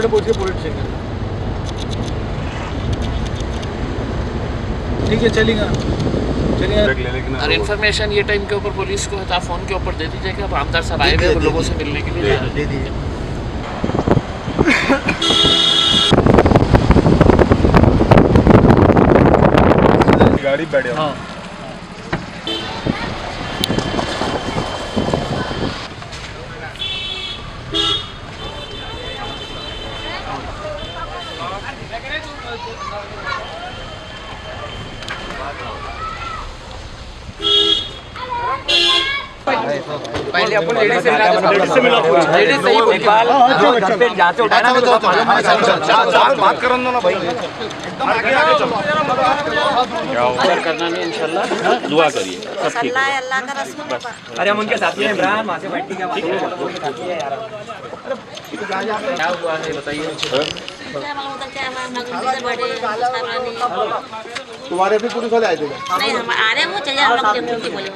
सामने पहुंच गए पुलिस स्टेशन। ठीक है चलेगा चलेगा। और इन्फॉर्मेशन ये टाइम के ऊपर पुलिस को आप फ़ोन के ऊपर दे दीजिएगा। अब आमदार साहब आए हुए लोगों से मिलने के लिए दे दीजिए। गाड़ी बैठे हाँ पहले अपन लेडीज से मिला लेडीज से ही इकबाल घर पे जाके उठाना तो बात करो ना भाई एकदम आगे करना नहीं इंशाल्लाह। दुआ करिए सब ठीक है। अल्लाह का रसूल। अरे हम उनके साथी हैं इमरान वहाँ से पार्टी का क्या हुआ है बताइए। तुम्हारे भी पुलिस वाले आए थे? नहीं हम आ रहे वो चलिए हम लोग ड्यूटी बोले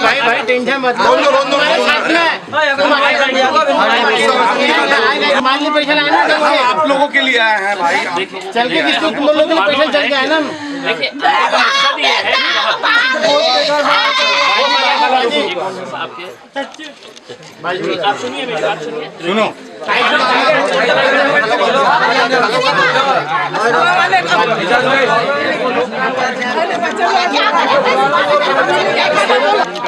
भाई टेंशन मत लो। आप लोगों के लिए आए हैं भाई। चल के किसको तुम लोगों के पैसे चल के आए ना। देखिए आप सुनिए मेरी बात सुनिए। सुनो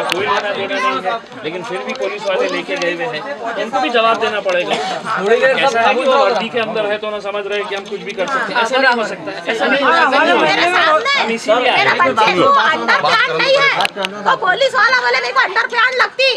कोई लेना देना नहीं है, लेकिन फिर भी पुलिस वाले लेके गए हुए हैं, इनको भी जवाब देना पड़ेगा। ऐसा है कि वो वर्दी के अंदर है तो ना समझ रहे कि हम कुछ भी कर सकते हैं। ऐसा नहीं हो सकता है, ऐसा नहीं हो सकता। हम इसीलिए आए हैं। तो पुलिस वाला बोले मेरे को अंडर पैंट लगती।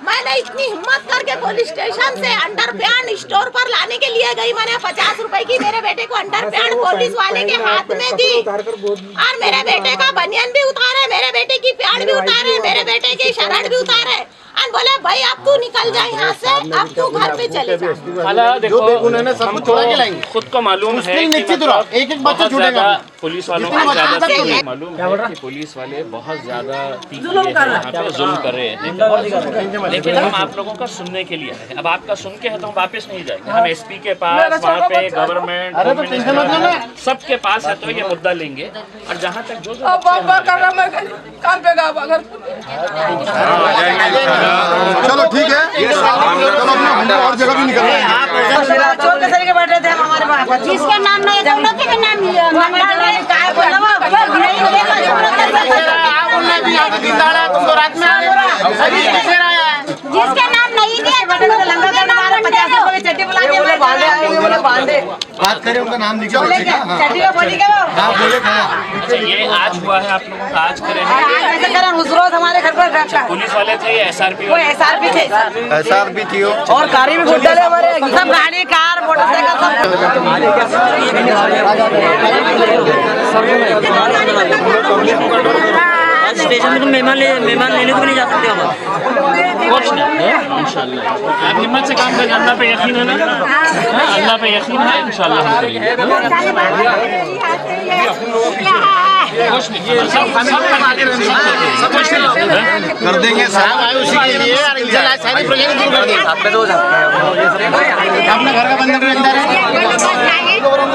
मैंने इतनी हिम्मत करके पुलिस स्टेशन से अंडर पैंट स्टोर पर लाने के लिए गई। मैंने 50 रुपए की मेरे बेटे को अंडर पैंट पुलिस वाले के हाथ में दी और मेरे बेटे का बनियान भी उतारे, मेरे बेटे की पैंट भी उतारे, मेरे बेटे की शर्ट भी उतारे और बोले भाई अब तू निकल जा यहाँ से, अब तू घर पे चले जा। देखो हमको खुद को मालूम है कि एक बच्चा छूटेगा। पुलिस वालों को ज्यादा मालूम है कि पुलिस वाले बहुत ज्यादा जुल्म कर रहे हैं, लेकिन हम आप लोगों का सुनने के लिए आए। अब आपका सुन के है तो हम वापस नहीं जाएंगे। हम एसपी के पास, वहाँ पे गवर्नमेंट सबके पास है तो ये मुद्दा लेंगे और जहाँ तक जो काम पे चलो ठीक है, चलो अपना और जगह भी निकल रहे हैं। चोर के सर के बैठे थे हमारे पास, जिसके नाम नहीं दौलत के नाम तुमको रात में जिसके नाम नहीं दिए बात करें उनका नाम लिखो। ये आज हुआ है आप लोगों का, आज करेंगे। हमारे घर पर पुलिस वाले थे या SRP? वो SRP थे, SRP थी और गाड़ी भी घुट डाले हमारे सब, गाड़ी कार मोटरसाइकिल स्टेशन में तुम मेहमान लेने को नहीं जा सकते हो। कुछ नहीं इंशाल्लाह। आप हिम्मत से काम करें, अल्लाह पे यकीन है ना? अल्लाह पे यकीन है, इंशाल्लाह हम करेंगे। कर देंगे साहब, उसी के लिए सारी प्रोजेक्ट शुरू कर देंगे। अपने घर का बंदर अंदर है,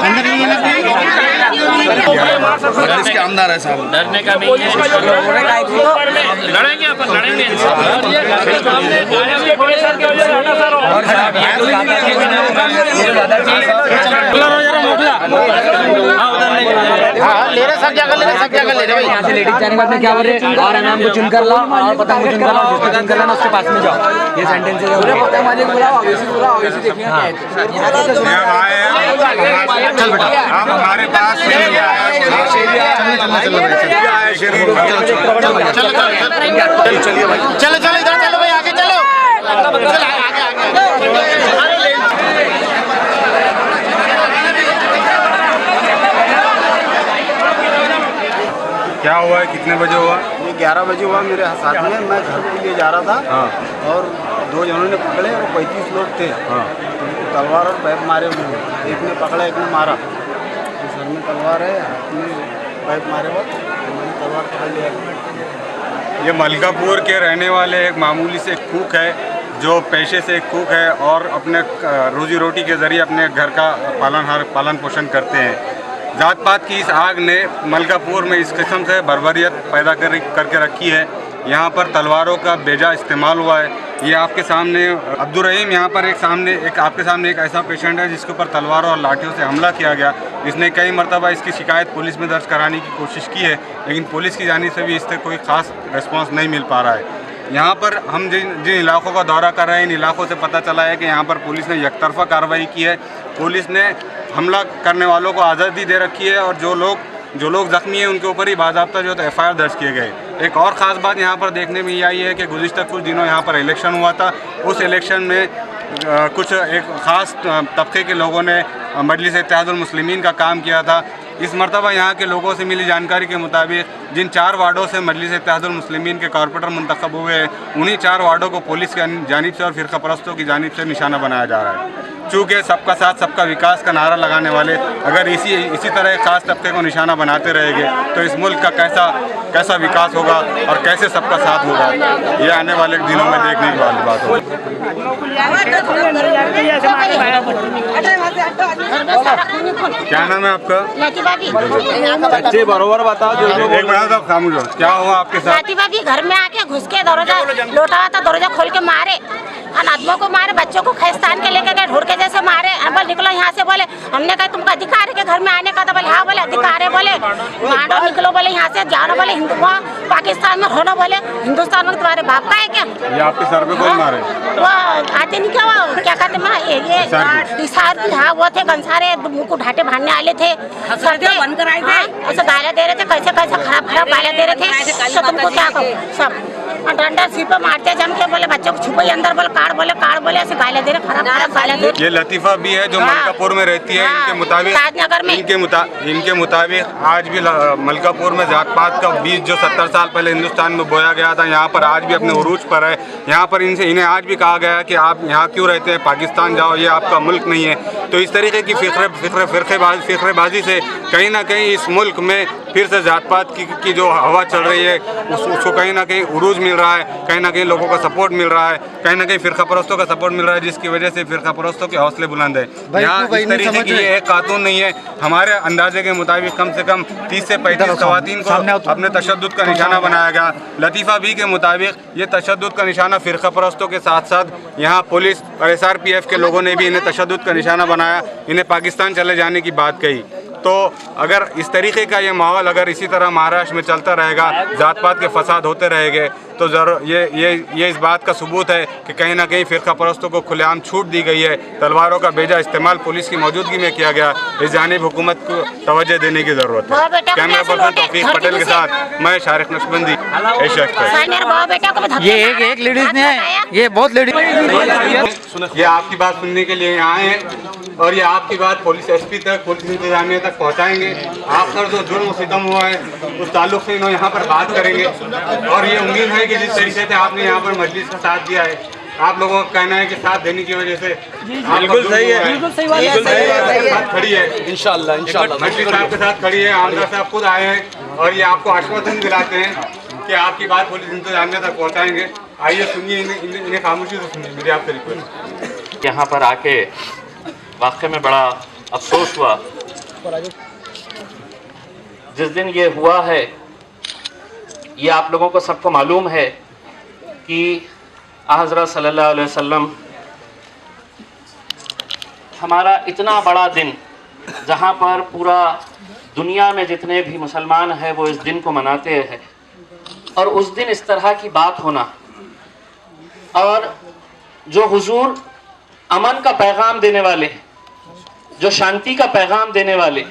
अंदर नहीं है इसके अंदर है साहब। डरने का नहीं है, लड़ेंगे अपन, लड़ेंगे ले रहे, सब जगह ले रहे, सब जगह ले रहे भाई। यहाँ से लेडीज जाने के बाद में क्या बोल रहे हैं, और नाम को चुन कर लाओ और पतंग को चुन कर लाओ, जिसको चुन कर लेना उसके पास में जाओ। ये सेंटेंस है। पतंग वाले बुलाओ, वैसे देखने चल बेटा, आप हमारे पास चलो चलो इधर चलो भाई, आगे चलो। क्या हुआ है, कितने बजे हुआ? ये 11 बजे हुआ मेरे साथ में। मैं घर के लिए जा रहा था और दो जनों ने पकड़े और 35 लोग थे। उनको तलवार और पाइप मारे हुए, एक ने पकड़ा एक ने मारा। तो सर में तलवार है, हाथ में पाइप मारे हुआ, मैंने तलवार पकड़ लिया। ये मलकापुर के रहने वाले एक मामूली से कूक है, जो पेशे से एक कूक है और अपने रोजी रोटी के ज़रिए अपने घर का पालन पोषण करते हैं। जात पात की इस आग ने मलकापुर में इस किस्म से बर्बरियत पैदा करके रखी है। यहाँ पर तलवारों का बेजा इस्तेमाल हुआ है। ये आपके सामने अब्दुल रहीम, यहाँ पर आपके सामने एक ऐसा पेशेंट है जिसके ऊपर तलवारों और लाठियों से हमला किया गया। इसने कई मरतबा इसकी शिकायत पुलिस में दर्ज कराने की कोशिश की है, लेकिन पुलिस की जानिब से भी इससे कोई ख़ास रिस्पॉन्स नहीं मिल पा रहा है। यहाँ पर हम जिन इलाकों का दौरा कर रहे हैं, इन इलाकों से पता चला है कि यहाँ पर पुलिस ने एकतरफा कार्रवाई की है। पुलिस ने हमला करने वालों को आज़ादी दे रखी है और जो लोग ज़ख्मी हैं उनके ऊपर ही बाज़ाब्ता जो है FIR दर्ज किए गए। एक और ख़ास बात यहाँ पर देखने में ये आई है कि गुज़िश्ता कुछ दिनों यहाँ पर इलेक्शन हुआ था। उस इलेक्शन में कुछ एक ख़ास तबके के लोगों ने मजलिस इत्तेहादुल मुस्लिमीन का काम किया था। इस मरतबा यहाँ के लोगों से मिली जानकारी के मुताबिक जिन 4 वार्डों से मजलिस इत्तेहादुल मुस्लिमीन के कॉरपोरेटर मुंतखब हुए हैं, उन्हीं 4 वार्डों को पुलिस की जानिब से और फ़िरका परस्तों की जानिब से निशाना बनाया जा रहा है। चूँकि सबका साथ सबका विकास का नारा लगाने वाले अगर इसी तरह एक ख़ास तबके को निशाना बनाते रहेंगे तो इस मुल्क का कैसा विकास होगा और कैसे सबका साथ होगा, ये आने वाले दिनों में देखने की वाली बात होगी। क्या नाम है आपका? अच्छे बरोबर बताओ जो एक मिनट साहब खामोश हो। क्या हुआ आपके साथ? लाठी भाभी घर में आके घुस के दरवाजा लोटा था, दरवाजा खोल के मारे, आदमियों को मारे, बच्चों को खैस्तान के लेके गए, ढूंढ के जैसे मारे। बोले निकलो यहाँ से, बोले हमने कहा तुमको अधिकार है के घर में आने का? तो बोले हाँ, बोले अधिकार है, बोले मारो निकलो, बोले यहाँ से जानो, बोले हिंदू पाकिस्तान में रहना, बोले हिंदुस्तान में तुम्हारे बाप का है क्या? ये आपके सर पे कौन मारे? वो आते नहीं क्या, वो क्या कहते हैं ये निसार, हाँ वो थे गंसारे, मुँह को ढाटे भागने वाले थे, बंद कराए थे, ऐसे गालियाँ दे रहे थे, कैसे खराब गालियाँ दे रहे थे। तो तुमको क्या कहूँ, सब डंडा सिर पे मारते जम के, बोले बच्चों को छुपो अंदर, बोले काट बोले ऐसे गालियाँ दे रहे, खराब गालियाँ दे रहे। ये लतीफ़ा भी है जो मलकापुर में रहती है। इनके मुताबिक आज भी मलकापुर में जात पात का बीज जो 70 साल पहले हिंदुस्तान में बोया गया था, यहाँ पर आज भी अपने उरूज पर है। यहाँ पर इन्हें आज भी कहा गया है कि आप यहाँ क्यों रहते हैं, पाकिस्तान जाओ, ये आपका मुल्क नहीं है। तो इस तरीके की फिक्रेबाजी से कहीं ना कहीं इस मुल्क में फिर से जात पात की जो हवा चल रही है उसको कहीं ना कहीं उरूज मिल रहा है, कहीं ना कहीं लोगों का सपोर्ट मिल रहा है, कहीं ना कहीं फ़िरका परस्तों का सपोर्ट मिल रहा है, जिसकी वजह से फ़िरका परस्तों के हौसले बुलंद है। यहाँ इस तरीके की एक कानून नहीं है। हमारे अंदाजे के मुताबिक कम से कम 30 से 35 ख़वातीन को अपने तशद्दुद का निशाना बनाया गया। लतीफ़ा बी के मुताबिक ये तशद्दुद का निशाना फ़िरका परस्तों के साथ साथ यहाँ पुलिस और SRPF के लोगों ने भी इन्हें तशद्दुद का निशाना बनाया, इन्हें पाकिस्तान चले जाने की बात कही। तो अगर इस तरीके का ये माहौल अगर इसी तरह महाराष्ट्र में चलता रहेगा, जात पात के फसाद होते रहेंगे, तो ज़रूर ये इस बात का सबूत है कि कहीं ना कहीं फ़िरका परस्तों को खुलेआम छूट दी गई है। तलवारों का बेजा इस्तेमाल पुलिस की मौजूदगी में किया गया। इस जानिब हुकूमत को तवज्जो देने की ज़रूरत है। कैमरा पर्सन तौफीक पटेल के साथ मैं शारिक नक्शबंदी, एशिया एक्सप्रेस। ये एक लेडीज ने है, ये बहुत लेडीज। ये आपकी बात सुनने के लिए यहाँ हैं और ये आपकी बात पुलिस SP तक, पुलिस इंतजामिया तक पहुँचाएंगे। आप पर जो जुर्म सितम हुआ है उस ताल्लुक से इन्होंने यहाँ पर बात करेंगे और ये उम्मीद है कि जिस तरीके से आपने यहाँ पर मजलिस का साथ दिया है, आप लोगों का कहना है कि साथ देने की वजह से बिल्कुल सही है, बिल्कुल सही बात खड़ी है। इंशाल्लाह मजलिस साहब के साथ खड़ी है, आमदा साहब खुद आए हैं और ये आपको आश्वासन दिलाते हैं कि आपकी बात पुलिस इंतजामिया तक पहुँचाएंगे। आइए सुनिए, इन्हें खामोशी से सुनिए, मेरी आपसे रिक्वेस्ट। यहाँ पर आके वाकई में बड़ा अफसोस हुआ। जिस दिन ये हुआ है, ये आप लोगों को सबको मालूम है कि हज़रत सल्लल्लाहु अलैहि वसल्लम, हमारा इतना बड़ा दिन जहाँ पर पूरा दुनिया में जितने भी मुसलमान हैं वो इस दिन को मनाते हैं, और उस दिन इस तरह की बात होना, और जो हुजूर अमन का पैगाम देने वाले, जो शांति का पैगाम देने वाले,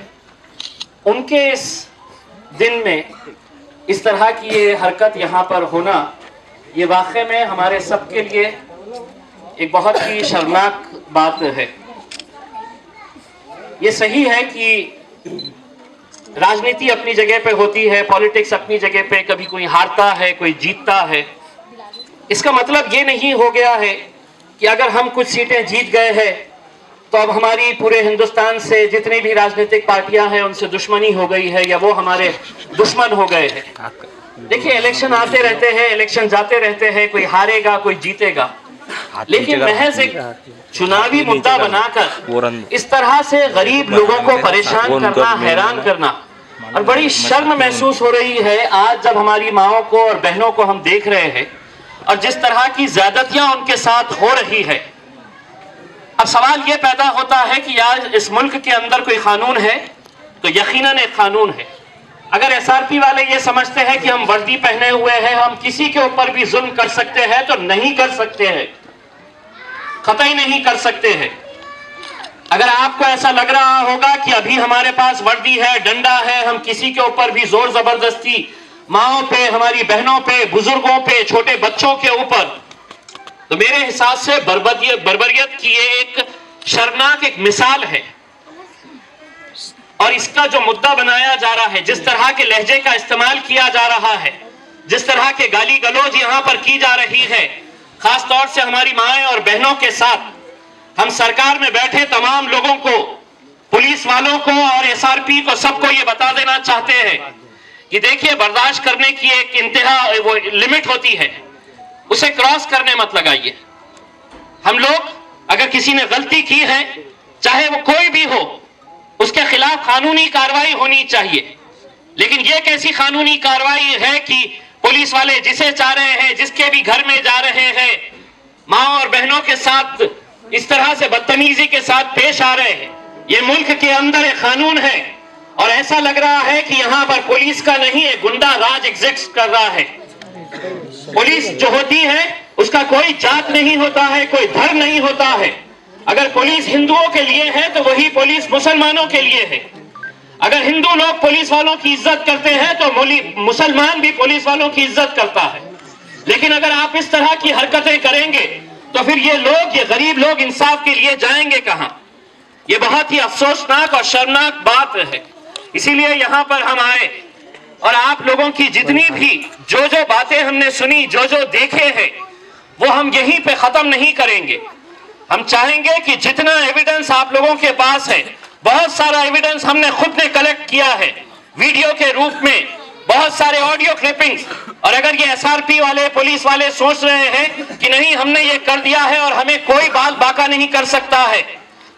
उनके इस दिन में इस तरह की ये हरकत यहाँ पर होना, ये वाकई में हमारे सब के लिए एक बहुत ही शर्मनाक बात है। ये सही है कि राजनीति अपनी जगह पे होती है, पॉलिटिक्स अपनी जगह पे, कभी कोई हारता है कोई जीतता है। इसका मतलब ये नहीं हो गया है कि अगर हम कुछ सीटें जीत गए हैं तो अब हमारी पूरे हिंदुस्तान से जितनी भी राजनीतिक पार्टियां हैं उनसे दुश्मनी हो गई है या वो हमारे दुश्मन हो गए हैं। देखिए, इलेक्शन आते रहते हैं, इलेक्शन जाते रहते हैं, कोई हारेगा कोई जीतेगा, लेकिन महज एक चुनावी मुद्दा बनाकर इस तरह से गरीब लोगों को परेशान करना, हैरान करना, और बड़ी शर्म महसूस हो रही है आज जब हमारी माओं को और बहनों को हम देख रहे हैं और जिस तरह की ज्यादतियां उनके साथ हो रही है। अब सवाल यह पैदा होता है कि आज इस मुल्क के अंदर कोई कानून है तो यकीनन एक कानून है। अगर एसआरपी वाले ये समझते हैं कि हम वर्दी पहने हुए हैं, हम किसी के ऊपर भी जुल्म कर सकते हैं, तो नहीं कर सकते हैं, कतई नहीं कर सकते हैं। अगर आपको ऐसा लग रहा होगा कि अभी हमारे पास वर्दी है, डंडा है, हम किसी के ऊपर भी जोर जबरदस्ती माओं पे, हमारी बहनों पे, बुजुर्गों पे, छोटे बच्चों के ऊपर, तो मेरे हिसाब से बर्बरियत की ये एक शर्मनाक एक मिसाल है। और इसका जो मुद्दा बनाया जा रहा है, जिस तरह के लहजे का इस्तेमाल किया जा रहा है, जिस तरह के गाली गलौज यहाँ पर की जा रही है, खास तौर से हमारी माएं और बहनों के साथ, हम सरकार में बैठे तमाम लोगों को, पुलिस वालों को और एसआरपी को, सबको ये बता देना चाहते हैं कि देखिए, बर्दाश्त करने की एक इंतहा वो लिमिट होती है, उसे क्रॉस करने मत लगाइए। हम लोग अगर किसी ने गलती की है, चाहे वो कोई भी हो, उसके खिलाफ कानूनी कार्रवाई होनी चाहिए। लेकिन ये कैसी कानूनी कार्रवाई है कि पुलिस वाले जिसे चाह रहे हैं, जिसके भी घर में जा रहे हैं, माँ और बहनों के साथ इस तरह से बदतमीजी के साथ पेश आ रहे हैं। ये मुल्क के अंदर एक कानून है और ऐसा लग रहा है कि यहाँ पर पुलिस का नहीं, एक गुंडा राज एग्जिस्ट कर रहा है। पुलिस जो होती है उसका कोई जात नहीं होता है, कोई धर्म नहीं होता है। अगर पुलिस हिंदुओं के लिए है तो वही पुलिस मुसलमानों के लिए है। अगर हिंदू लोग पुलिस वालों की इज्जत करते हैं तो मुसलमान भी पुलिस वालों की इज्जत करता है। लेकिन अगर आप इस तरह की हरकतें करेंगे तो फिर ये लोग, ये गरीब लोग इंसाफ के लिए जाएंगे कहां? ये बहुत ही अफसोसनाक और शर्मनाक बात है। इसीलिए यहां पर हम आए और आप लोगों की जितनी भी जो बातें हमने सुनी, जो देखे हैं, वो हम यहीं पे खत्म नहीं करेंगे। हम चाहेंगे कि जितना एविडेंस आप लोगों के पास है, बहुत सारा एविडेंस हमने खुद ने कलेक्ट किया है वीडियो के रूप में, बहुत सारे ऑडियो क्लिपिंग्स। और अगर ये एसआरपी वाले, पुलिस वाले सोच रहे हैं कि नहीं हमने ये कर दिया है और हमें कोई बात बाका नहीं कर सकता है,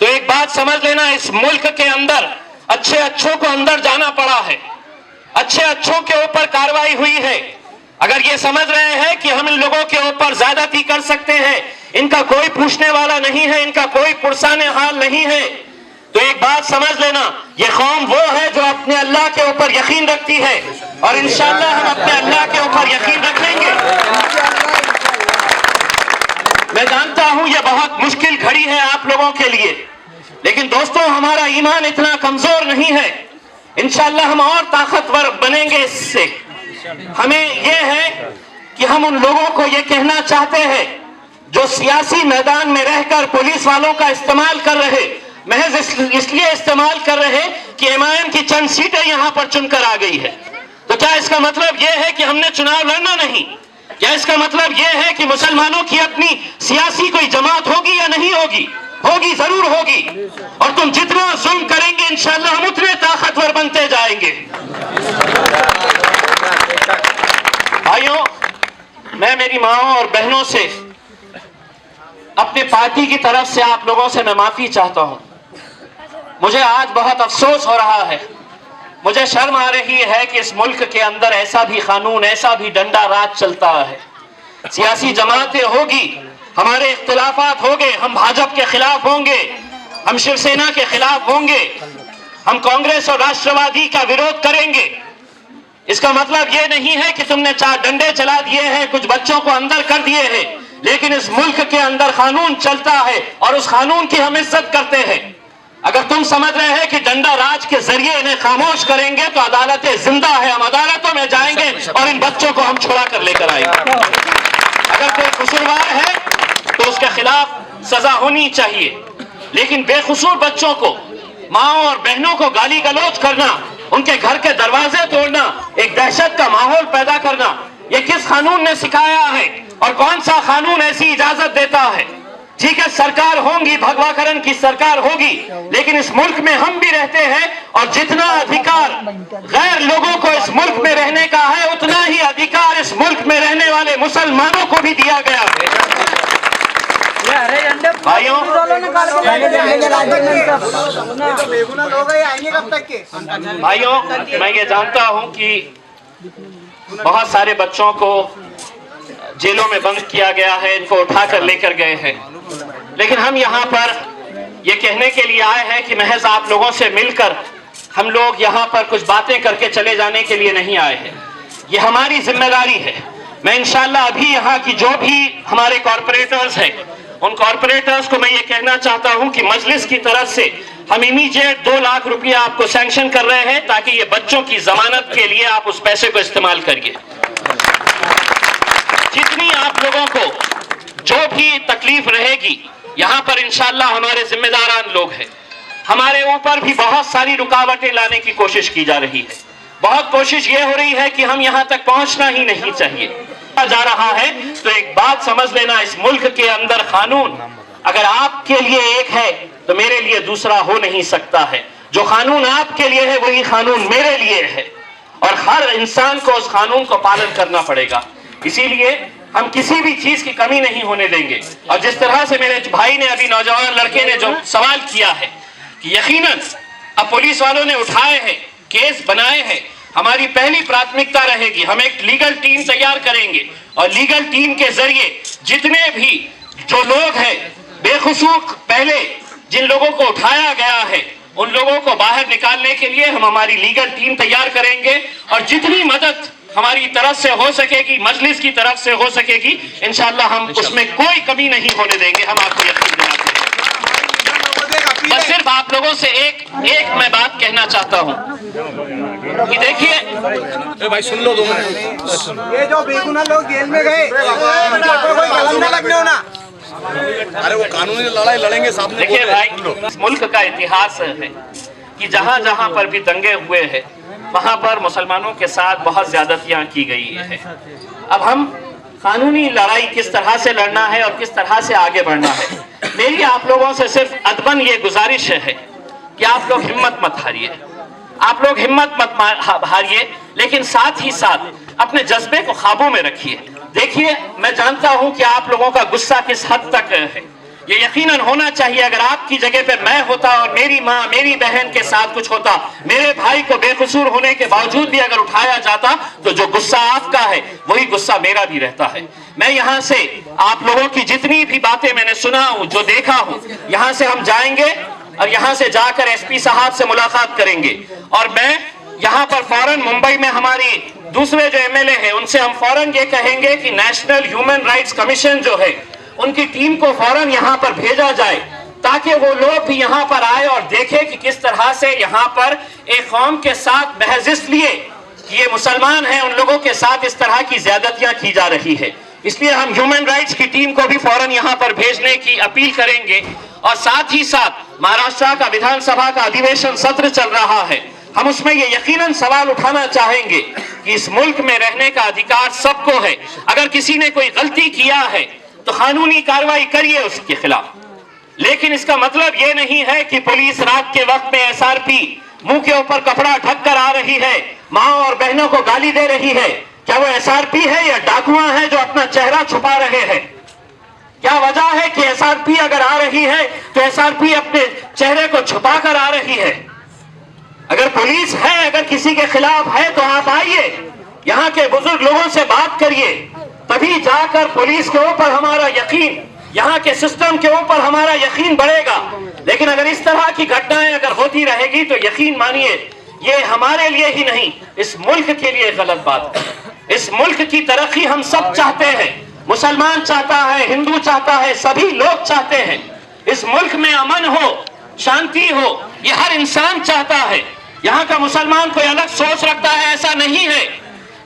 तो एक बात समझ लेना, इस मुल्क के अंदर अच्छे अच्छों को अंदर जाना पड़ा है, अच्छे अच्छों के ऊपर कार्रवाई हुई है। अगर ये समझ रहे हैं कि हम इन लोगों के ऊपर ज्यादती कर सकते हैं, इनका कोई पूछने वाला नहीं है, इनका कोई पुरसाने हाल नहीं है, तो एक बात समझ लेना, ये कौम वो है जो अपने अल्लाह के ऊपर यकीन रखती है और इंशाअल्लाह हम अपने अल्लाह के ऊपर यकीन रखेंगे। मैं जानता हूं ये बहुत मुश्किल घड़ी है आप लोगों के लिए, लेकिन दोस्तों हमारा ईमान इतना कमजोर नहीं है। इंशाअल्लाह हम और ताकतवर बनेंगे इससे। हमें यह है कि हम उन लोगों को यह कहना चाहते हैं जो सियासी मैदान में रहकर पुलिस वालों का इस्तेमाल कर रहे, महज इसलिए इस्तेमाल कर रहे कि एमआईएम की चंद सीटें यहां पर चुनकर आ गई है, तो क्या इसका मतलब यह है कि हमने चुनाव लड़ना नहीं? क्या इसका मतलब यह है कि मुसलमानों की अपनी सियासी कोई जमात होगी या नहीं होगी? होगी, जरूर होगी। और तुम जितना जुल्म करेंगे इंशाअल्लाह हम उतने ताकतवर बनते जाएंगे। भाइयों, मैं मेरी माओं और बहनों से, अपने पार्टी की तरफ से आप लोगों से मैं माफी चाहता हूं। मुझे आज बहुत अफसोस हो रहा है, मुझे शर्म आ रही है कि इस मुल्क के अंदर ऐसा भी कानून, ऐसा भी डंडा राज चलता है। सियासी जमातें होगी, हमारे इख्तिलाफात होंगे, हम भाजपा के खिलाफ होंगे, हम शिवसेना के खिलाफ होंगे, हम कांग्रेस और राष्ट्रवादी का विरोध करेंगे। इसका मतलब यह नहीं है कि तुमने 4 डंडे चला दिए हैं, कुछ बच्चों को अंदर कर दिए हैं, लेकिन इस मुल्क के अंदर कानून चलता है और उस कानून की हम इज्जत करते हैं। अगर तुम समझ रहे हैं कि डंडा राज के जरिए इन्हें खामोश करेंगे तो अदालतें जिंदा है, हम अदालतों में जाएंगे और इन बच्चों को हम छुड़ा कर लेकर आएंगे। अगर कोई कसूरवार है तो और उसके खिलाफ सजा होनी चाहिए। लेकिन बेकसूर बच्चों को, माँ और बहनों को गाली गलौज करना, उनके घर के दरवाजे तोड़ना, एक दहशत का माहौल पैदा करना, ये किस कानून ने सिखाया है और कौन सा कानून ऐसी इजाजत देता है? ठीक है, सरकार होगी, भगवाकरण की सरकार होगी, लेकिन इस मुल्क में हम भी रहते हैं और जितना अधिकार गैर लोगों को इस मुल्क में रहने का है, उतना ही अधिकार इस मुल्क में रहने वाले मुसलमानों को भी दिया गया है। भाइयों, मैं ये जानता हूं कि बहुत सारे बच्चों को जेलों में बंद किया गया है, इनको उठाकर लेकर गए हैं, लेकिन हम यहाँ पर ये कहने के लिए आए हैं कि महज आप लोगों से मिलकर हम लोग यहाँ पर कुछ बातें करके चले जाने के लिए नहीं आए हैं। ये हमारी जिम्मेदारी है। मैं इंशाल्लाह अभी यहाँ की जो भी हमारे कॉरपोरेटर्स हैं, उन कॉरपोरेटर्स को मैं ये कहना चाहता हूँ कि मजलिस की तरफ से हम इमीडिएट 2 लाख रुपया आपको सैंक्शन कर रहे हैं ताकि ये बच्चों की जमानत के लिए आप उस पैसे को इस्तेमाल करिए। जितनी आप लोगों को जो भी तकलीफ रहेगी, यहाँ पर इंशाल्लाह हमारे जिम्मेदारान लोग हैं। हमारे ऊपर भी बहुत सारी रुकावटें लाने की कोशिश की जा रही है। बहुत कोशिश ये हो रही है कि हम यहाँ तक पहुँचना ही नहीं चाहिए जा रहा है। तो एक बात समझ लेना, इस मुल्क के अंदर कानून अगर आपके लिए एक है तो मेरे लिए दूसरा हो नहीं सकता है। जो कानून आपके लिए है वही कानून मेरे लिए है और हर इंसान को उस कानून को पालन करना पड़ेगा। इसीलिए हम किसी भी चीज की कमी नहीं होने देंगे। और जिस तरह से मेरे भाई ने, अभी नौजवान लड़के ने जो सवाल किया है कि यकीनन अब पुलिस वालों ने उठाए हैं, केस बनाए हैं, हमारी पहली प्राथमिकता रहेगी, हम एक लीगल टीम तैयार करेंगे और लीगल टीम के जरिए जितने भी जो लोग हैं बेखसूर, पहले जिन लोगों को उठाया गया है उन लोगों को बाहर निकालने के लिए हम हमारी लीगल टीम तैयार करेंगे और जितनी मदद हमारी तरफ से हो सकेगी, मजलिस की तरफ से हो सकेगी, इंशाअल्लाह हम उसमें कोई कमी नहीं होने देंगे। हम आपको यकीन दिलाते हैं। बस सिर्फ आप लोगों से एक मैं बात कहना चाहता हूँ कि देखिए भाई सुन लो 2 मिनट। ये जो बेगुनाह लोग जेल में गए, कोई कलम न लगने हो ना। अरे वो कानूनी लड़ाई लड़ेंगे सामने। देखिए भाई, इस मुल्क का इतिहास है कि जहाँ जहाँ पर भी दंगे हुए हैं वहाँ पर मुसलमानों के साथ बहुत ज्यादतियाँ की गई है। अब हम कानूनी लड़ाई किस तरह से लड़ना है और किस तरह से आगे बढ़ना है, मेरी आप लोगों से सिर्फ अदबन ये गुजारिश है कि आप लोग हिम्मत मत हारिए, आप लोग हिम्मत मत हारिए, लेकिन साथ ही साथ अपने जज्बे को काबू में रखिए। देखिए, मैं जानता हूं कि आप लोगों का गुस्सा किस हद तक है, ये यकीनन होना चाहिए। अगर आपकी जगह पे मैं होता और मेरी माँ, मेरी बहन के साथ कुछ होता, मेरे भाई को बेकसूर होने के बावजूद भी अगर उठाया जाता, तो जो गुस्सा आपका है वही गुस्सा मेरा भी रहता है। मैं यहाँ से आप लोगों की जितनी भी बातें मैंने सुना हूँ, जो देखा हूँ, यहाँ से हम जाएंगे और यहाँ से जाकर एसपी साहब से मुलाकात करेंगे और मैं यहाँ पर फौरन मुंबई में हमारी दूसरे जो एमएलए हैं उनसे हम फौरन ये कहेंगे कि नेशनल ह्यूमन राइट्स कमीशन जो है उनकी टीम को फौरन यहाँ पर भेजा जाए ताकि वो लोग भी यहाँ पर आए और देखें कि किस तरह से यहाँ पर एक कौम के साथ महज इसलिए कि ये मुसलमान हैं उन लोगों के साथ इस तरह की ज्यादतियां की जा रही है। इसलिए हम ह्यूमन राइट्स की टीम को भी फौरन यहाँ पर भेजने की अपील करेंगे और साथ ही साथ महाराष्ट्र का विधानसभा का अधिवेशन सत्र चल रहा है, हम उसमें ये यकीनन सवाल उठाना चाहेंगे कि इस मुल्क में रहने का अधिकार सबको है। अगर किसी ने कोई गलती किया है तो कानूनी कार्रवाई करिए उसके खिलाफ, लेकिन इसका मतलब ये नहीं है कि पुलिस रात के वक्त में एसआरपी मुंह के ऊपर कपड़ा ढक कर आ रही है, माँ और बहनों को गाली दे रही है। क्या वो एसआरपी है या डाकुआ है जो अपना चेहरा छुपा रहे हैं? क्या वजह है कि एसआरपी अगर आ रही है तो एसआरपी अपने चेहरे को छुपा कर आ रही है? अगर पुलिस है, अगर किसी के खिलाफ है तो आप आइए, यहाँ के बुजुर्ग लोगों से बात करिए, तभी जाकर पुलिस के ऊपर हमारा यकीन, यहाँ के सिस्टम के ऊपर हमारा यकीन बढ़ेगा। लेकिन अगर इस तरह की घटनाएं अगर होती रहेगी तो यकीन मानिए ये हमारे लिए ही नहीं, इस मुल्क के लिए गलत बात है। इस मुल्क की तरक्की हम सब चाहते हैं, मुसलमान चाहता है, हिंदू चाहता है, सभी लोग चाहते हैं। इस मुल्क में अमन हो, शांति हो, ये हर इंसान चाहता है। यहाँ का मुसलमान कोई अलग सोच रखता है ऐसा नहीं है,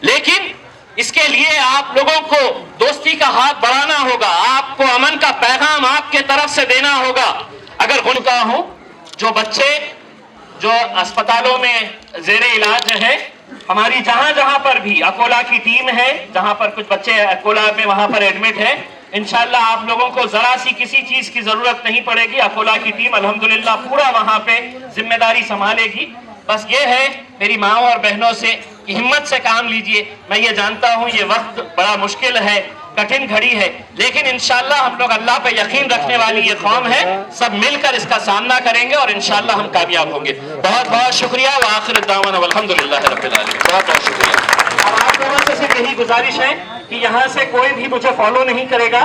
लेकिन इसके लिए आप लोगों को दोस्ती का हाथ बढ़ाना होगा, आपको अमन का पैगाम आपके तरफ से देना होगा। अगर गुनका हूं, जो बच्चे जो अस्पतालों में जेरे इलाज है, हमारी जहां जहां पर भी अकोला की टीम है, जहां पर कुछ बच्चे अकोला में वहां पर एडमिट है, इंशाल्लाह आप लोगों को जरा सी किसी चीज की जरूरत नहीं पड़ेगी। अकोला की टीम अल्हम्दुलिल्लाह पूरा वहां पे जिम्मेदारी संभालेगी। बस ये है मेरी माओ और बहनों से कि हिम्मत से काम लीजिए। मैं ये जानता हूं ये वक्त बड़ा मुश्किल है, कठिन घड़ी है, लेकिन इंशाल्लाह हम लोग अल्लाह पे यकीन रखने वाली ये कौम है, सब मिलकर इसका सामना करेंगे और इंशाल्लाह हम कामयाब होंगे। बहुत बहुत शुक्रिया। व आखिर दावाना अल्हम्दुलिल्लाह रब्बिल आलमीन। बहुत बहुत शुक्रिया। अब आप लोगों से सिर्फ यही गुजारिश है कि यहाँ से कोई भी मुझे फॉलो नहीं करेगा।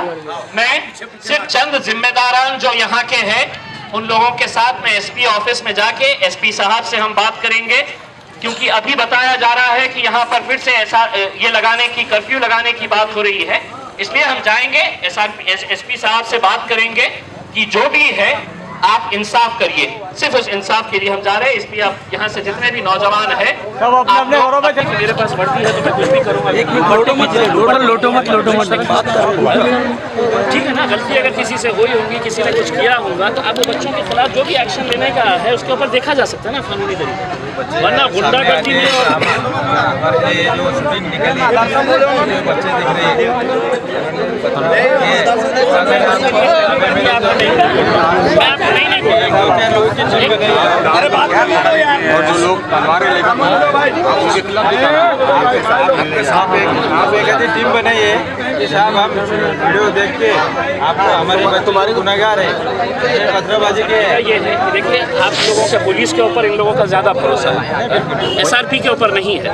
मैं सिर्फ चंद जिम्मेदारान जो यहाँ के हैं उन लोगों के साथ मैं एसपी ऑफिस में जाके एसपी साहब से हम बात करेंगे, क्योंकि अभी बताया जा रहा है कि यहाँ पर फिर से ऐसा ये लगाने की कर्फ्यू लगाने की बात हो रही है। इसलिए हम जाएंगे एसपी साहब से बात करेंगे कि जो भी है आप इंसाफ करिए। सिर्फ उस इंसाफ के लिए हम जा रहे हैं। इसलिए आप यहाँ से जितने भी नौजवान हैं मेरे पास वर्दी है तो मैं कुछ भी करूँगा। लोटो मत ठीक है ना, गलती अगर किसी से हुई होगी, किसी ने कुछ किया होगा, तो आपको बच्चों के खिलाफ जो भी एक्शन लेने का है उसके ऊपर देखा जा सकता है ना कानूनी तरीके, वरना गुंडागर्दी में और जो लोग तलवारें लेकर उनके खिलाफ आप एक ऐसी टीम बनाई है कि साहब हम वीडियो देख के आपको हमारे तुम्हारे गुनहगार है पत्थरबाजी के ये है कि देखिए आप लोगों का पुलिस के ऊपर इन लोगों का ज्यादा भरोसा है, एसआरपी के ऊपर नहीं है।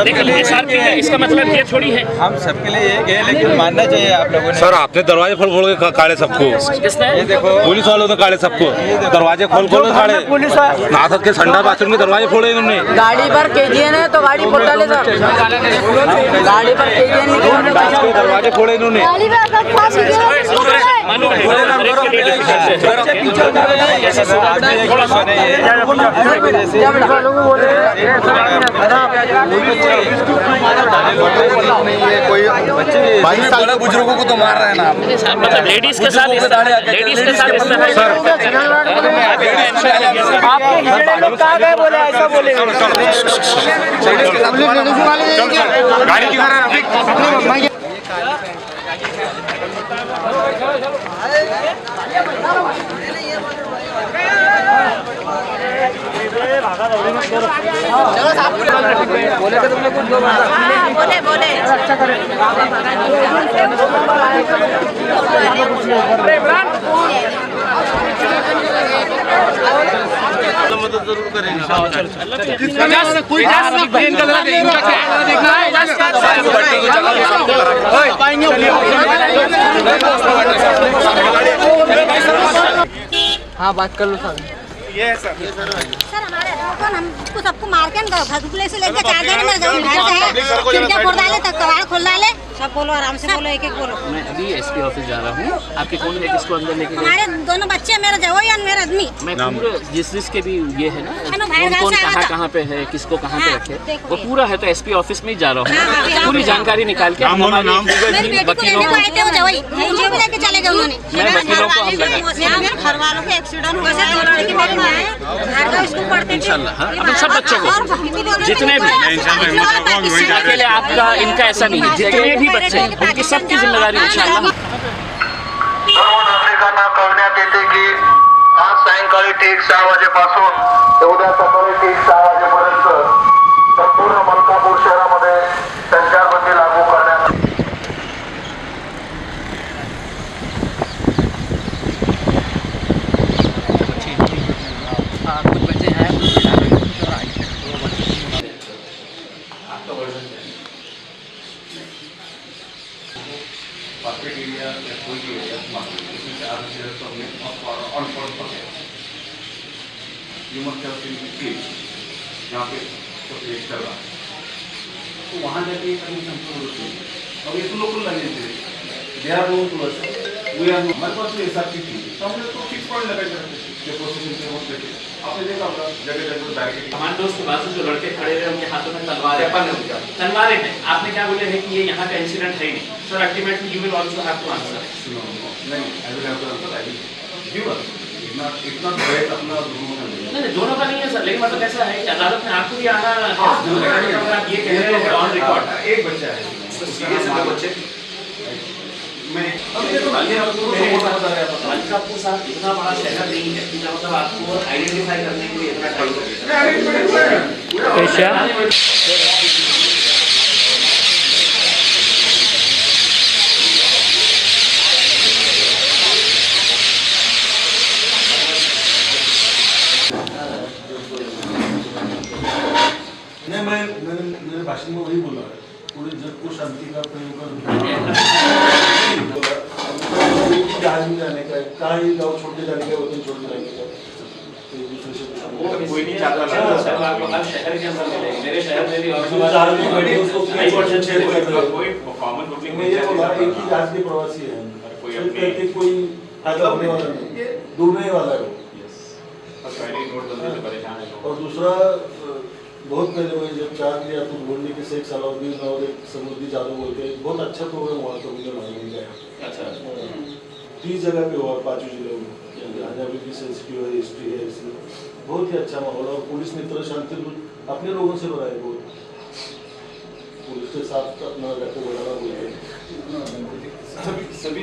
लेकिन एसआरपी है इसका मतलब ये थोड़ी है। हम सबके लिए एक है, लेकिन मानना चाहिए आप लोगों ने। सर आपने दरवाजे खोल के काढ़े सबको, किसने? ये देखो पुलिस वालों ने काढ़े सबको, दरवाजे खोल के काढ़े, नासद के संडा बाथरूम के दरवाजे फोड़े इन्होंने। गाड़ी पर केजीएन है तो गाड़ी फोड़ डाले सर, गाड़ी पर केजीएन के दरवाजे फोड़े इन्होंने। कोई 22 साल बुजुर्गों को तो मार रहे हैं ना, मतलब लेडीज के साथ इस तरह गाड़ी किधर है? बोले तुमने कुछ बोले मदद जरूर करेंगे। हाँ बात कर लो सर। सर हमारे हमको सबको मार के भगुले से लेकर चार्जर में खिड़कियां फोड़ डाले तक कबाड़ खोल डाले। सब बोलो आराम से बोलो, एक एक बोलो। मैं अभी एसपी ऑफिस जा रहा हूँ, आपके कौन है किसको अंदर लेके? हमारे दोनों बच्चे, मेरा जवाई और मेरा आदमी। मैं पूरा जिसके भी ये है ना कौन कहाँ पे है, किसको कहाँ पे रखे, वो पूरा है। तो एसपी ऑफिस में ही जा रहा हूँ, पूरी जानकारी निकाल के वकीलों को लेके चले गए उन्होंने। मैं वकीलों को हम लगाए मेरे घर वालों के एक्सीडेंट हुआ है, दो लड़की मेरी माँ है, घर का स्कूल पढ़ते थे। इंशाल्लाह अपने सब बच्चों को जितने भी अकेले आपका इनका ऐसा नहीं है, जितने भी बच्चे उनकी सबकी जिम्मेदारी इंशाल्लाह। सर्व नागरिकांना कळण्यात येते की आज सायंकाळी ठीक 6 वाजेपासून ते उद्या सकाळी ठीक 6 वाजेपर्यंत संपूर्ण मलकापूर शहरामध्ये संचारबंदी लागू करण्यात कुछ बच्चे हैं यहाँ पे कर रहा है तो वहाँ जाके अब ये तो लोकल लगे थे देहरादून हमारे पास तो ऐसा थी तो हमने तो फिक्स पॉइंट लगाई जो प्रोसेशन के वक्त देखे आपने देखा होगा जगह जगह बैरिकेड। कमांडोज के बाजू जो लड़के खड़े हुए उनके हाथों में तलवारें हैं। आपने क्या बोले हैं कि ये यहाँ का इंसिडेंट है ही नहीं। Sir ultimately you will also have to answer. नहीं I will have to answer. I will give us इतना थ्रेट अपना नहीं दोनों का नहीं है सर, लेकिन मतलब ऐसा है कि अदालत में आपको भी आना है। अगर आप ये कह रहे हैं ऑन रिकॉर्ड एक बच्चा है बच्चे मलकापुर साहब इतना बड़ा शहर नहीं है, मतलब आपको आइडेंटिफाई करने के लिए इतना टाइम नहीं मैंने मेरे भाषण में वही बोला है पूरे जग को शांति का प्रयोग जहाज में जाने का कहाँ ही गाँव छोड़ के जाने का वतन छोड़ के जाने का कोई नहीं चाहता हर शहर के अंदर मिलेंगे। मेरे शहर में भी एक ही जात के प्रवासी है कोई होने वाला नहीं डूबने वाला है और दूसरा बहुत पहले वही जब चार या तुम बोलने के शेख सलाउद्दीन और एक समुद्री जादू बोलते हैं बहुत अच्छा प्रोग्राम हुआ तो मुझे मालूम गया। अच्छा 30 जगह पे हुआ 5 जिलों में जहाँ की संस्कृति है हिस्ट्री है इसमें बहुत ही अच्छा माहौल और पुलिस ने इतना शांति अपने लोगों से बनाए बहुत पुलिस के साथ अपना रहते बढ़ाना बोलते सभी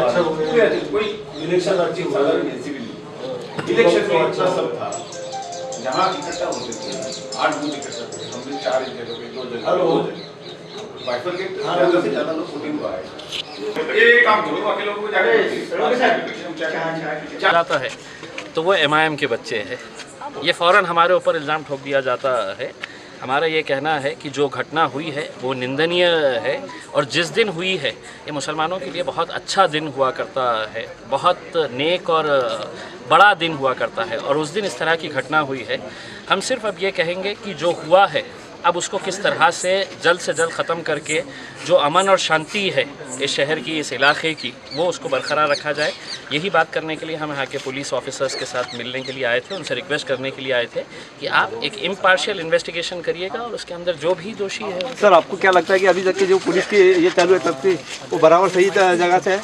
अच्छा हो गया कोई इलेक्शन अच्छी हुआ इलेक्शन में अच्छा सब था जहाँ इकट्ठा होते थे 8 बूथ इकट्ठा थे हमने 4 जगह पे 2 जगह बाइफरकेट ज़्यादा से ज़्यादा लोग वोटिंग को आए। ये काम करो बाकी लोगों को जाता है तो वो MIM के बच्चे हैं। ये फ़ौरन हमारे ऊपर इल्ज़ाम ठोक दिया जाता है। हमारा ये कहना है कि जो घटना हुई है वो निंदनीय है और जिस दिन हुई है ये मुसलमानों के लिए बहुत अच्छा दिन हुआ करता है, बहुत नेक और बड़ा दिन हुआ करता है और उस दिन इस तरह की घटना हुई है। हम सिर्फ अब ये कहेंगे कि जो हुआ है अब उसको किस तरह से जल्द ख़त्म करके जो अमन और शांति है इस शहर की इस इलाके की वो उसको बरकरार रखा जाए। यही बात करने के लिए हम यहाँ के पुलिस ऑफिसर्स के साथ मिलने के लिए आए थे, उनसे रिक्वेस्ट करने के लिए आए थे कि आप एक इम्पार्शियल इन्वेस्टिगेशन करिएगा और उसके अंदर जो भी दोषी है। सर आपको क्या लगता है कि अभी तक के जो पुलिस की ये चालू है तब वो बराबर सही जगह से है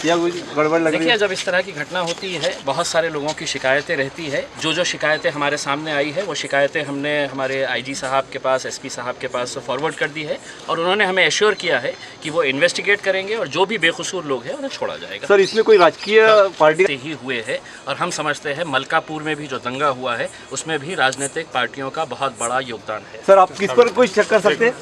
या कोई गड़बड़ लग रही है? देखिए जब इस तरह की घटना होती है बहुत सारे लोगों की शिकायतें रहती है। जो शिकायतें हमारे सामने आई है वो शिकायतें हमने हमारे IG साहब के पास SP साहब के पास फॉरवर्ड कर दी है और उन्होंने हमें एश्योर किया है कि वो इन्वेस्टिगेट करेंगे और जो भी बेकसूर लोग हैं उन्हें छोड़ा जाएगा। सर इसमें कोई राजकीय पार्टी ही हुए हैं और हम समझते हैं मलकापुर में भी जो दंगा हुआ है उसमें भी राजनीतिक पार्टियों का बहुत बड़ा योगदान है। सर आप किस पर कोई शक कर सकते हैं?